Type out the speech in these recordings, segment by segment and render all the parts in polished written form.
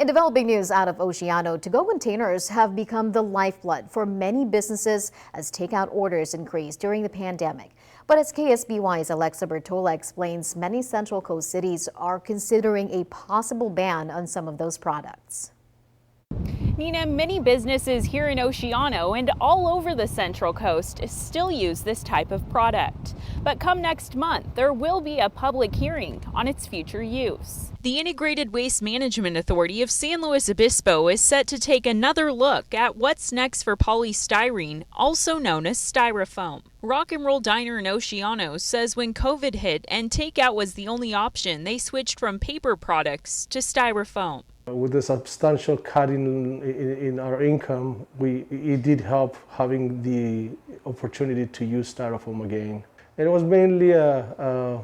In developing news out of Oceano, to-go containers have become the lifeblood for many businesses as takeout orders increased during the pandemic. But as KSBY's Alexa Bertola explains, many Central Coast cities are considering a possible ban on some of those products. Nina, many businesses here in Oceano and all over the Central Coast still use this type of product. But come next month, there will be a public hearing on its future use. The Integrated Waste Management Authority of San Luis Obispo is set to take another look at what's next for polystyrene, also known as styrofoam. Rock and Roll Diner in Oceano says when COVID hit and takeout was the only option, they switched from paper products to styrofoam. With the substantial cut in our income, it did help having the opportunity to use styrofoam again. And it was mainly a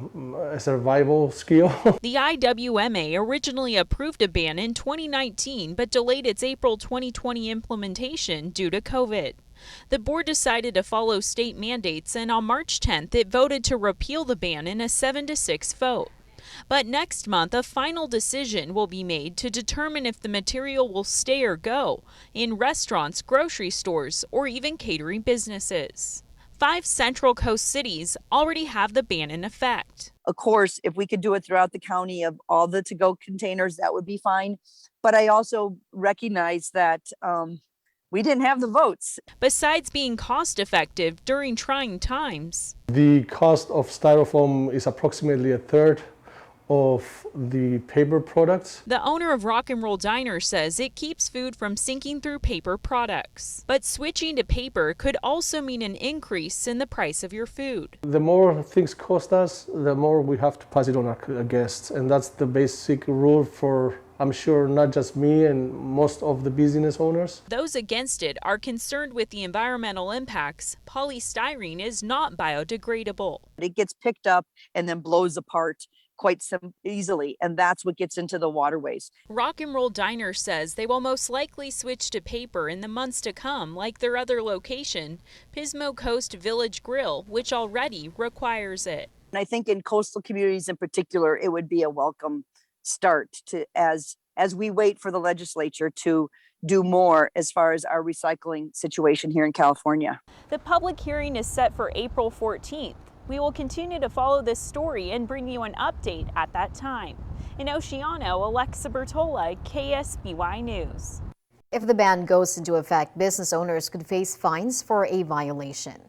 survival skill. The IWMA originally approved a ban in 2019, but delayed its April 2020 implementation due to COVID. The board decided to follow state mandates, and on March 10th, it voted to repeal the ban in a 7-6 vote. But next month, a final decision will be made to determine if the material will stay or go in restaurants, grocery stores, or even catering businesses. 5 Central Coast cities already have the ban in effect. Of course, if we could do it throughout the county of all the to-go containers, that would be fine. But I also recognize that we didn't have the votes. Besides being cost-effective during trying times, the cost of styrofoam is approximately a third of the paper products. The owner of Rock and Roll Diner says it keeps food from sinking through paper products. But switching to paper could also mean an increase in the price of your food. The more things cost us, the more we have to pass it on our guests. And that's the basic rule for, I'm sure, not just me and most of the business owners. Those against it are concerned with the environmental impacts. Polystyrene is not biodegradable. It gets picked up and then blows apart quite easily, and that's what gets into the waterways. Rock and Roll Diner says they will most likely switch to paper in the months to come, like their other location, Pismo Coast Village Grill, which already requires it. And I think in coastal communities in particular, it would be a welcome start to as we wait for the legislature to do more as far as our recycling situation here in California. The public hearing is set for April 14th. We will continue to follow this story and bring you an update at that time. In Oceano, Alexa Bertola, KSBY News. If the ban goes into effect, business owners could face fines for a violation.